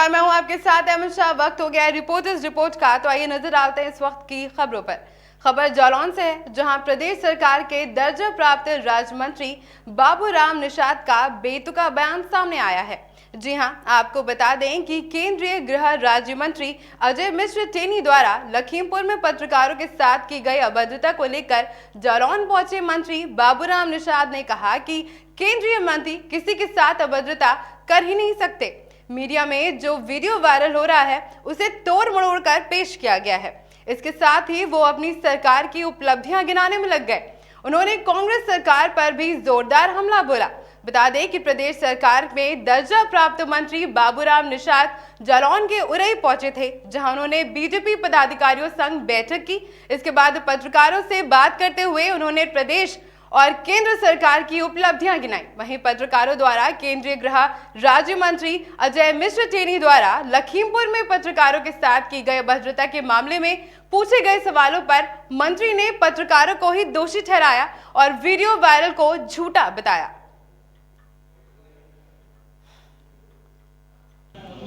नमस्कार, मैं हूं आपके साथ अमित शाह। वक्त हो गया है रिपोर्टर्स रिपोर्ट का, तो आइए नजर डालते हैं इस वक्त की खबरों पर। खबर जालौन से है, जहां प्रदेश सरकार के दर्जा प्राप्त राज्य मंत्री बाबूराम निषाद का बेतुका बयान सामने आया है। जी हां, आपको बता दें कि केंद्रीय गृह राज्य मंत्री अजय मिश्र टेनी द्वारा लखीमपुर में पत्रकारों के साथ की गई अभद्रता को लेकर जालौन पहुंचे मंत्री बाबूराम निषाद ने कहा कि केंद्रीय मंत्री किसी के साथ अभद्रता कर ही नहीं सकते। मीडिया में जो वीडियो वायरल हो रहा है उसे तोड़ मरोड़ कर पेश किया गया है। इसके साथ ही वो अपनी सरकार की उपलब्धियां गिनाने में लग गए। उन्होंने कांग्रेस सरकार पर भी जोरदार हमला बोला। बता दें कि प्रदेश सरकार में दर्जा प्राप्त मंत्री बाबूराम निषाद जालौन के उरई पहुंचे थे, जहां उन्होंने बीजेपी पदाधिकारियों संग बैठक की। इसके बाद पत्रकारों से बात करते हुए उन्होंने प्रदेश और केंद्र सरकार की उपलब्धियां गिनाई। वहीं पत्रकारों द्वारा केंद्रीय गृह राज्य मंत्री अजय मिश्र टेनी द्वारा लखीमपुर में पत्रकारों के साथ की गई अभद्रता के मामले में पूछे गए सवालों पर मंत्री ने पत्रकारों को ही दोषी ठहराया और वीडियो वायरल को झूठा बताया।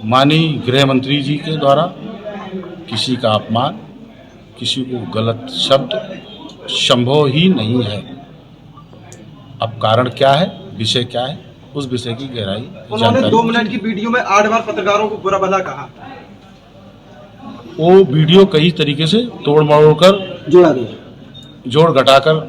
माननीय गृह मंत्री जी के द्वारा किसी का अपमान, किसी को गलत शब्द संभव ही नहीं है। अब कारण क्या है, विषय क्या है, उस विषय की गहराई उन्होंने 2 मिनट की वीडियो में 8 बार पत्रकारों को बुरा भला कहा। वो वीडियो कई तरीके से तोड़ मरोड़ कर जोड़ा गया, जोड़ घटाकर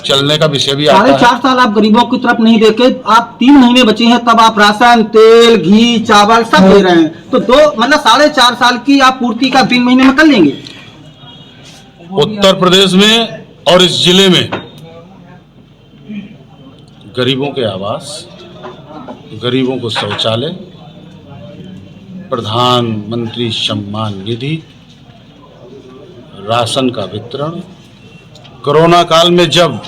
चलने का विषय भी आता है। 4.5 साल आप गरीबों की तरफ नहीं देखे, आप 3 महीने बचे हैं तब आप राशन, तेल, घी, चावल सब दे रहे हैं, तो 4.5 साल की आप पूर्ति का 3 महीने में कर लेंगे। उत्तर प्रदेश में और इस जिले में गरीबों के आवास, गरीबों को शौचालय, प्रधानमंत्री सम्मान निधि, राशन का वितरण, कोरोना काल में जब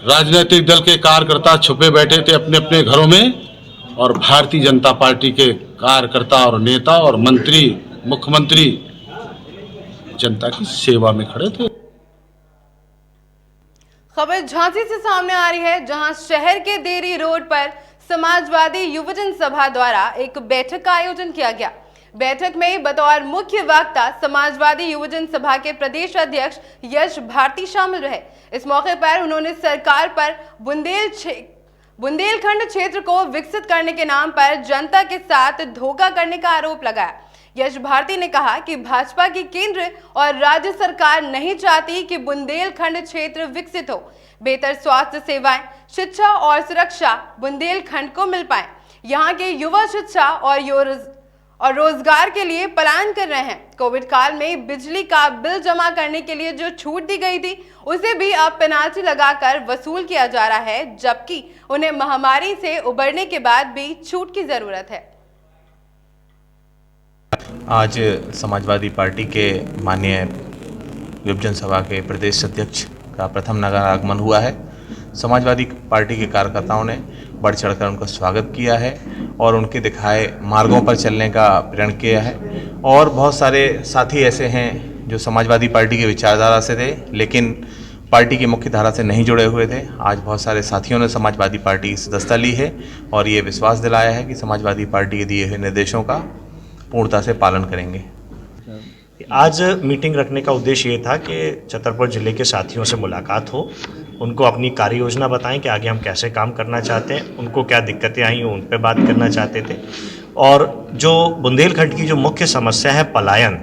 राजनीतिक दल के कार्यकर्ता छुपे बैठे थे अपने अपने घरों में और भारतीय जनता पार्टी के कार्यकर्ता और नेता और मंत्री, मुख्यमंत्री जनता की सेवा में खड़े थे। खबर झांसी से सामने आ रही है, जहां शहर के देरी रोड पर समाजवादी युवजन सभा द्वारा एक बैठक का आयोजन किया गया। बैठक में बतौर मुख्य वक्ता समाजवादी युवजन सभा के प्रदेश अध्यक्ष यश भारती शामिल रहे। इस मौके पर उन्होंने सरकार पर बुंदेलखंड क्षेत्र को विकसित करने के नाम पर जनता के साथ धोखा करने का आरोप लगाया। यश भारती ने कहा कि भाजपा की केंद्र और राज्य सरकार नहीं चाहती कि बुंदेलखंड क्षेत्र विकसित हो। बेहतर स्वास्थ्य सेवाएं, शिक्षा और सुरक्षा बुंदेलखंड को मिल पाए। यहाँ के युवा शिक्षा और रोजगार के लिए पलायन कर रहे हैं। कोविड काल में बिजली का बिल जमा करने के लिए जो छूट दी गई थी उसे भी अब पेनाल्टी लगाकर वसूल किया जा रहा है, जबकि उन्हें महामारी से उबरने के बाद भी छूट की जरूरत है। आज समाजवादी पार्टी के माननीय युवजन सभा के प्रदेश अध्यक्ष का प्रथम नगर आगमन हुआ है। समाजवादी पार्टी के कार्यकर्ताओं ने बढ़ चढ़कर उनका स्वागत किया है और उनके दिखाए मार्गों पर चलने का प्रण किया है। और बहुत सारे साथी ऐसे हैं जो समाजवादी पार्टी की विचारधारा से थे लेकिन पार्टी की मुख्य धारा से नहीं जुड़े हुए थे। आज बहुत सारे साथियों ने समाजवादी पार्टी की सदस्यता ली है और ये विश्वास दिलाया है कि समाजवादी पार्टी के दिए हुए निर्देशों का पूर्णता से पालन करेंगे। आज मीटिंग रखने का उद्देश्य ये था कि छतरपुर ज़िले के साथियों से मुलाकात हो, उनको अपनी कार्य योजना बताएं कि आगे हम कैसे काम करना चाहते हैं, उनको क्या दिक्कतें आई उन पे बात करना चाहते थे। और जो बुंदेलखंड की जो मुख्य समस्या है पलायन,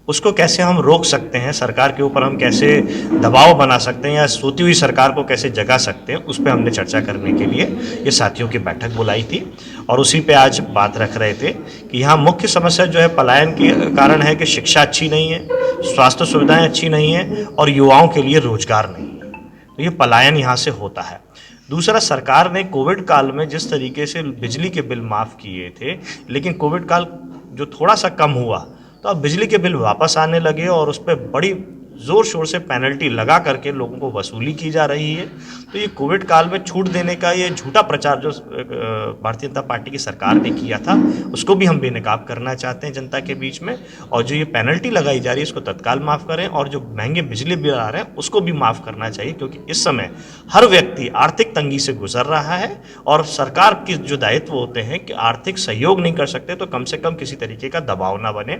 उसको कैसे हम रोक सकते हैं, सरकार के ऊपर हम कैसे दबाव बना सकते हैं या सोती हुई सरकार को कैसे जगा सकते हैं, उस पर हमने चर्चा करने के लिए ये साथियों की बैठक बुलाई थी। और उसी पे आज बात रख रहे थे कि यहाँ मुख्य समस्या जो है पलायन के कारण है कि शिक्षा अच्छी नहीं है, स्वास्थ्य सुविधाएं अच्छी नहीं है और युवाओं के लिए रोजगार नहीं है। तो ये पलायन यहाँ से होता है। दूसरा, सरकार ने कोविड काल में जिस तरीके से बिजली के बिल माफ़ किए थे, लेकिन कोविड काल जो थोड़ा सा कम हुआ तो अब बिजली के बिल वापस आने लगे और उस पर बड़ी ज़ोर शोर से पेनल्टी लगा करके लोगों को वसूली की जा रही है। तो ये कोविड काल में छूट देने का ये झूठा प्रचार जो भारतीय जनता पार्टी की सरकार ने किया था, उसको भी हम बेनकाब करना चाहते हैं जनता के बीच में। और जो ये पेनल्टी लगाई जा रही है इसको तत्काल माफ़ करें, और जो महंगे बिजली बिल आ रहे हैं उसको भी माफ़ करना चाहिए, क्योंकि इस समय हर व्यक्ति आर्थिक तंगी से गुजर रहा है और सरकार के जो दायित्व होते हैं कि आर्थिक सहयोग नहीं कर सकते तो कम से कम किसी तरीके का दबाव ना बने।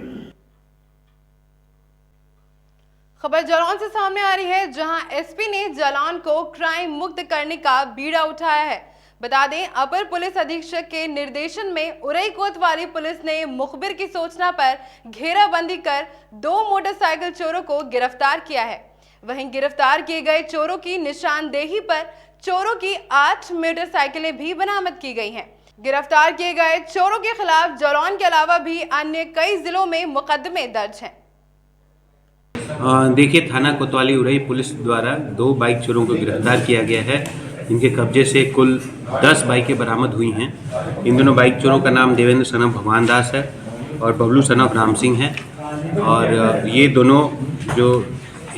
खबर जालौन से सामने आ रही है, जहां एसपी ने जालौन को क्राइम मुक्त करने का बीड़ा उठाया है। बता दें, अपर पुलिस अधीक्षक के निर्देशन में उरई कोतवाली पुलिस ने मुखबिर की सूचना पर घेराबंदी कर 2 मोटरसाइकिल चोरों को गिरफ्तार किया है। वहीं गिरफ्तार किए गए चोरों की निशानदेही पर चोरों की 8 मोटरसाइकिलें भी बरामद की गई हैं। गिरफ्तार किए गए चोरों के खिलाफ जालौन के अलावा भी अन्य कई जिलों में मुकदमे दर्ज हैं। देखिए, थाना कोतवाली उरई पुलिस द्वारा 2 बाइक चोरों को गिरफ्तार किया गया है। इनके कब्जे से कुल 10 बाइकें बरामद हुई हैं। इन दोनों बाइक चोरों का नाम देवेंद्र सन ऑफ भगवान दास है और बबलू सन ऑफ राम सिंह है। और ये दोनों, जो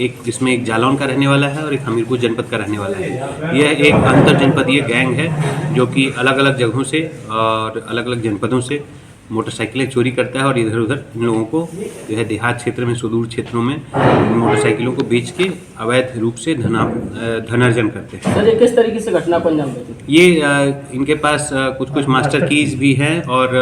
एक जिसमें एक जालौन का रहने वाला है और एक हमीरपुर जनपद का रहने वाला है, यह एक अंतर जनपदीय गैंग है जो कि अलग अलग जगहों से और अलग अलग जनपदों से मोटरसाइकिलें चोरी करता है और इधर उधर इन लोगों को जो है देहात क्षेत्र में, सुदूर क्षेत्रों में इन मोटरसाइकिलों को बेच के अवैध रूप से धनार्जन करते हैं। सर, ये किस तरीके से घटना को अंजाम देते हैं? ये इनके पास कुछ मास्टर कीज भी हैं और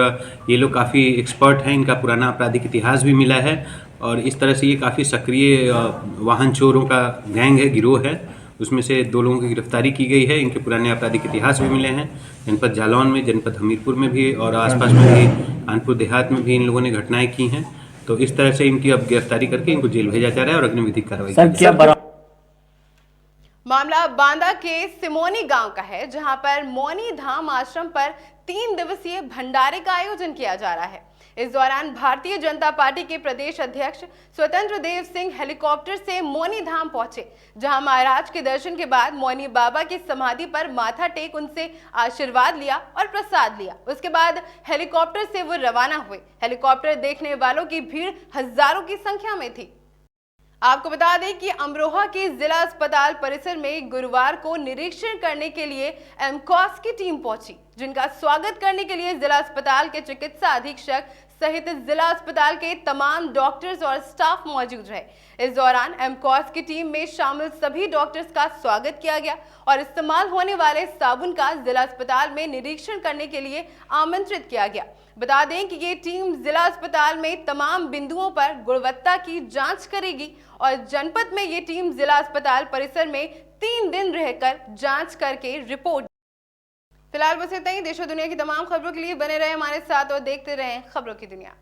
ये लोग काफ़ी एक्सपर्ट हैं। इनका पुराना आपराधिक इतिहास भी मिला है और इस तरह से ये काफ़ी सक्रिय वाहन चोरों का गैंग है, गिरोह है। उसमें से 2 लोगों की गिरफ्तारी की गई है। इनके पुराने आपराधिक इतिहास भी मिले हैं। जनपद जालौन में, जनपद हमीरपुर में भी और आसपास में भी, कानपुर देहात में भी इन लोगों ने घटनाएं की हैं। तो इस तरह से इनकी अब गिरफ्तारी करके इनको जेल भेजा जा रहा है और अग्रिम विधिक कार्रवाई। मामला बांदा के सिमोनी गांव का है, जहां पर मौनी धाम आश्रम पर 3 दिवसीय भंडारे का आयोजन किया जा रहा है। इस दौरान भारतीय जनता पार्टी के प्रदेश अध्यक्ष स्वतंत्र देव सिंह हेलीकॉप्टर से मौनी धाम पहुंचे, जहां महाराज के दर्शन के बाद मौनी बाबा की समाधि पर माथा टेक उनसे आशीर्वाद लिया और प्रसाद लिया। उसके बाद हेलीकॉप्टर से वो रवाना हुए। हेलीकॉप्टर देखने वालों की भीड़ हजारों की संख्या में थी। आपको बता दें कि अमरोहा के जिला अस्पताल परिसर में गुरुवार को निरीक्षण करने के लिए एमकॉस की टीम पहुंची, जिनका स्वागत करने के लिए जिला अस्पताल के चिकित्सा अधीक्षक सहित जिला अस्पताल के तमाम डॉक्टर्स और स्टाफ मौजूद रहे। इस दौरान एमकॉस की टीम में शामिल सभी डॉक्टर्स का स्वागत किया गया और इस्तेमाल होने वाले साबुन का जिला अस्पताल में निरीक्षण करने के लिए आमंत्रित किया गया। बता दें कि ये टीम जिला अस्पताल में तमाम बिंदुओं पर गुणवत्ता की जांच करेगी और जनपद में ये टीम जिला अस्पताल परिसर में 3 दिन रहकर जांच करके रिपोर्ट। फिलहाल बस इतना ही। देश और दुनिया की तमाम खबरों के लिए बने रहे हमारे साथ और देखते रहें खबरों की दुनिया।